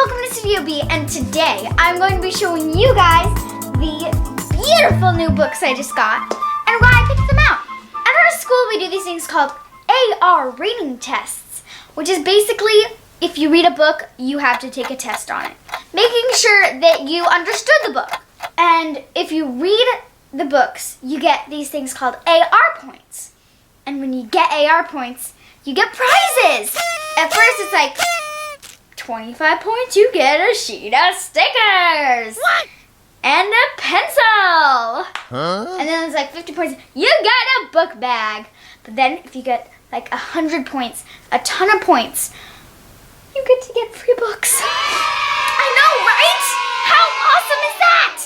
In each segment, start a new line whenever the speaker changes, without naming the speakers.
welcome to Studio B, and today I'm going to be showing you guys the beautiful new books I just got and why I picked them out. At our school we do these things called AR reading tests, which is basically if you read a book, you have to take a test on it, making sure that you understood the book. And if you read the books, you get these things called AR points. And when you get AR points, you get prizes. At first it's like 25 points, you get a sheet of stickers.
What?
And a pencil.
Huh?
And then it's like 50 points, you get a book bag. But then if you get like 100 points, a ton of points, you get to get free books. I know, right? How awesome is that?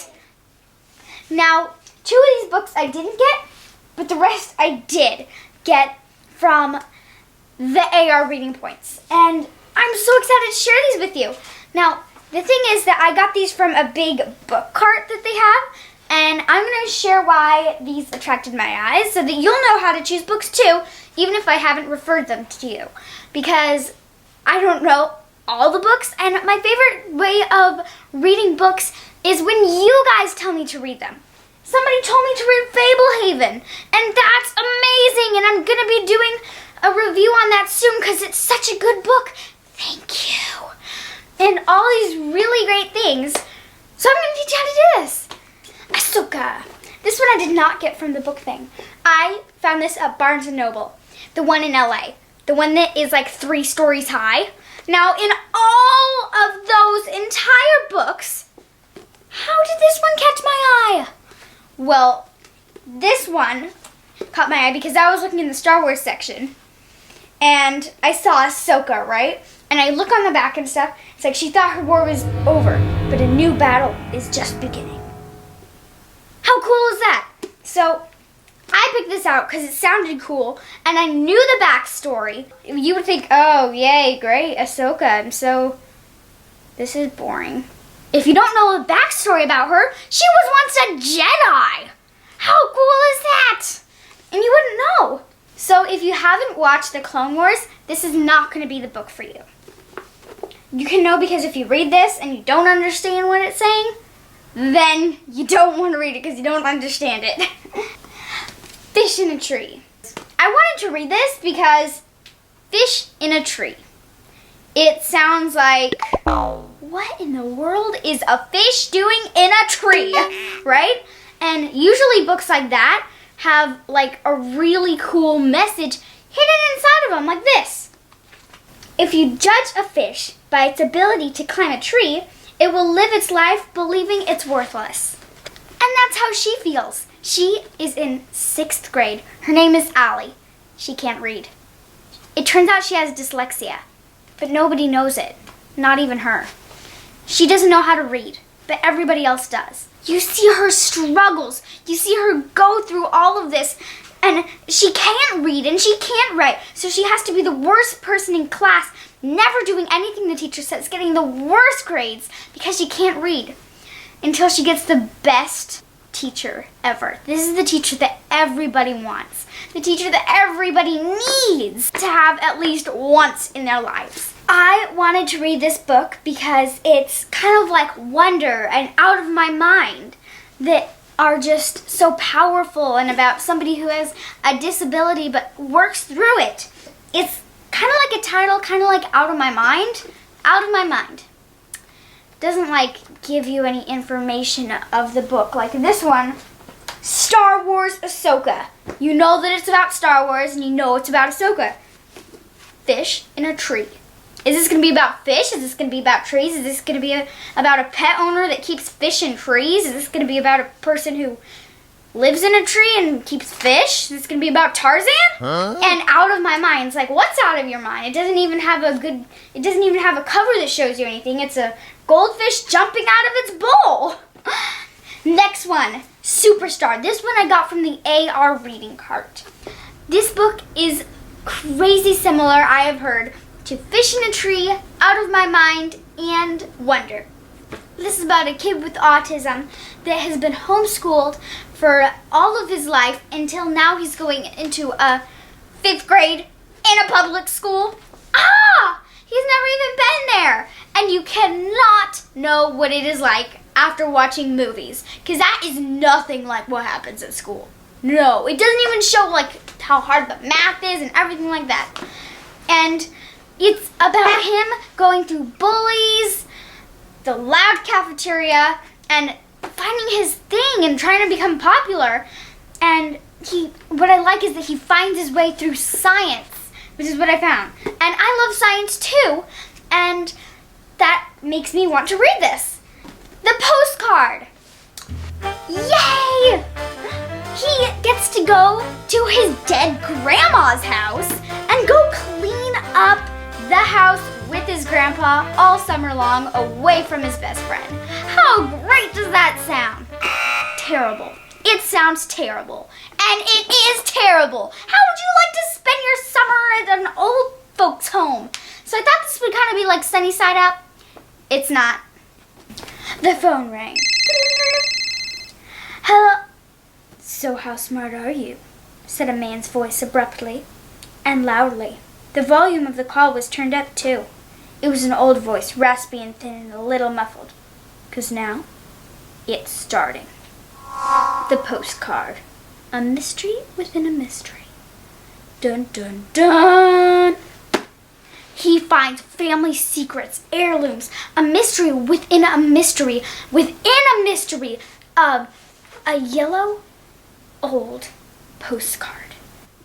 Now, 2 of these books I didn't get, but the rest I did get from the AR reading points. And I'm so excited to share these with you. Now, the thing is that I got these from a big book cart that they have, and I'm going to share why these attracted my eyes so that you'll know how to choose books too, even if I haven't referred them to you. Because I don't know all the books, and my favorite way of reading books is when you guys tell me to read them. Somebody told me to read Fablehaven, and that's amazing, and I'm going to be doing a review on that soon because it's such a good book. Thank you. And all these really great things. So I'm going to teach you how to do this. Ahsoka. This one I did not get from the book thing. I found this at Barnes & Noble, the one in LA. The one that is like 3 stories high. Now, in all of those entire books, how did this one catch my eye? Well, this one caught my eye because I was looking in the Star Wars section, and I saw Ahsoka, right? And I look on the back and stuff. It's like she thought her war was over, but a new battle is just beginning. How cool is that? So I picked this out because it sounded cool, and I knew the backstory. You would think, oh, yay, great, Ahsoka, this is boring. If you don't know the backstory about her, she was once a Jedi. How cool is that? And you wouldn't know. So if you haven't watched the Clone Wars, this is not going to be the book for you. You can know because if you read this and you don't understand what it's saying, then you don't want to read it because you don't understand it. Fish in a tree. I wanted to read this because fish in a tree. It sounds like, what in the world is a fish doing in a tree, right? And usually books like that have like a really cool message hidden inside of them, like this. If you judge a fish by its ability to climb a tree, it will live its life believing it's worthless. And that's how she feels. She is in 6th grade. Her name is Allie. She can't read. It turns out she has dyslexia, but nobody knows it, not even her. She doesn't know how to read, but everybody else does. You see her struggles. You see her go through all of this, and she can't read and she can't write, so she has to be the worst person in class, never doing anything the teacher says, getting the worst grades because she can't read, until she gets the best teacher ever. This is the teacher that everybody wants, the teacher that everybody needs to have at least once in their lives. I wanted to read this book because it's kind of like Wonder and Out of My Mind that are just so powerful, and about somebody who has a disability but works through it. It's kind of like a title, kind of like Out of My Mind. Out of My Mind. Doesn't like give you any information of the book like this one. Star Wars Ahsoka. You know that it's about Star Wars and you know it's about Ahsoka. Fish in a tree. Is this going to be about fish? Is this going to be about trees? Is this going to be about a pet owner that keeps fish in trees? Is this going to be about a person who lives in a tree and keeps fish? Is this going to be about Tarzan?
Huh?
And Out of My Mind. It's like, what's out of your mind? It doesn't even have a cover that shows you anything. It's a goldfish jumping out of its bowl. Next one, Superstar. This one I got from the AR reading cart. This book is crazy similar, I have heard, to Fish in a Tree, Out of My Mind, and Wonder. This is about a kid with autism that has been homeschooled for all of his life until now he's going into a 5th grade in a public school. He's never even been there. And you cannot know what it is like after watching movies, because that is nothing like what happens at school. No, it doesn't even show like how hard the math is and everything like that. And it's about him going through bullies, the loud cafeteria, and finding his thing and trying to become popular. And what I like is that he finds his way through science, which is what I found. And I love science too, and that makes me want to read this. The postcard. Yay! He gets to go to his dead grandma's house and go clean up the house with his grandpa all summer long away from his best friend. How great does that sound? Terrible. It sounds terrible. And it is terrible. How would you like to spend your summer at an old folks' home? So I thought this would kind of be like Sunny Side Up. It's not. The phone rang. Hello. So how smart are you? Said a man's voice abruptly and loudly. The volume of the call was turned up too. It was an old voice, raspy and thin and a little muffled. 'Cause now, it's starting. The postcard. A mystery within a mystery. Dun dun dun! He finds family secrets, heirlooms, a mystery within a mystery within a mystery of a yellow old postcard.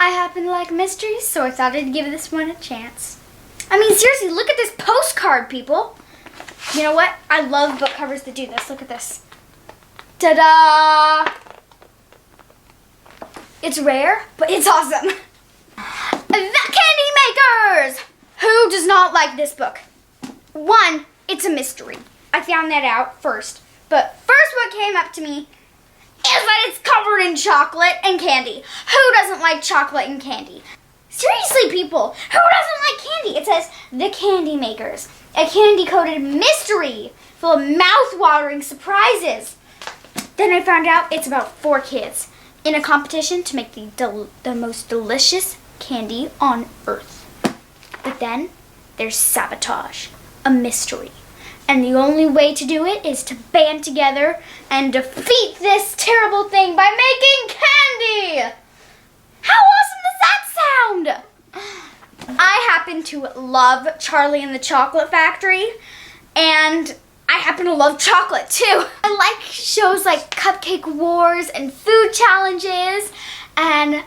I happen to like mysteries, so I thought I'd give this one a chance. I mean, seriously, look at this postcard, people. You know what? I love book covers that do this. Look at this. Ta-da! It's rare, but it's awesome. The Candy Makers! Who does not like this book? One, it's a mystery. I found that out first. But first what came up to me is that it's covered in chocolate and candy. Who doesn't like chocolate and candy? Seriously, people, who doesn't like candy? It says The Candy Makers, a candy-coated mystery full of mouth-watering surprises. Then I found out it's about 4 kids in a competition to make the most delicious candy on earth. But then there's sabotage, a mystery. And the only way to do it is to band together and defeat this terrible thing by making candy! How awesome does that sound? I happen to love Charlie and the Chocolate Factory, and I happen to love chocolate too. I like shows like Cupcake Wars and Food Challenges and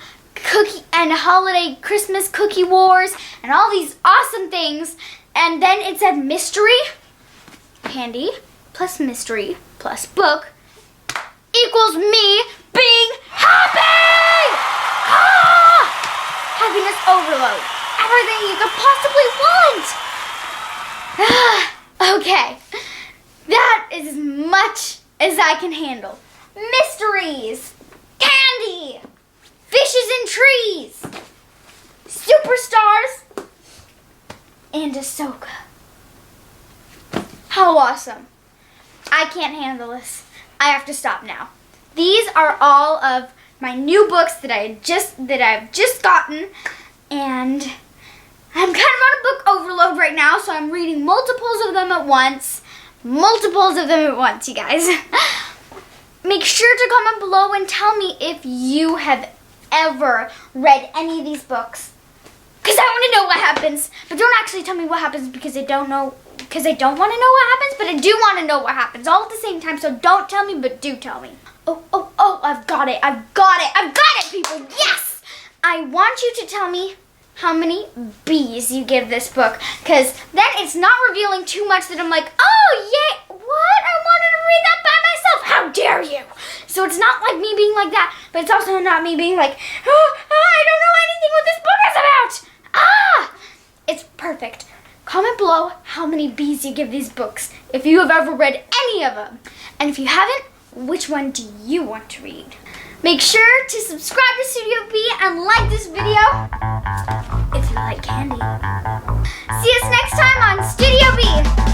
holiday Christmas cookie wars and all these awesome things. And then it said mystery, candy plus mystery plus book equals me being happy! Ah! Happiness overload. Everything you could possibly want. Okay, that is as much as I can handle. Mysteries, candy, fishes and trees, superstars, and Ahsoka. How awesome. I can't handle this. I have to stop now. These are all of my new books that I've just gotten, and I'm kind of on a book overload right now, so I'm reading multiples of them at once. You guys. Make sure to comment below and tell me if you have ever read any of these books, because I want to know what happens. But don't actually tell me what happens because I don't want to know what happens, but I do want to know what happens all at the same time. So don't tell me, but do tell me. Oh, I've got it, people. Yes! I want you to tell me how many B's you give this book, because then it's not revealing too much that I'm like, oh, yay, what? I wanted to read that by myself. How dare you? So it's not like me being like that, but it's also not me being like, oh, I don't know anything what this book is about. It's perfect. Comment below how many B's you give these books, if you have ever read any of them. And if you haven't, which one do you want to read? Make sure to subscribe to Studio B and like this video if you like candy. See us next time on Studio B.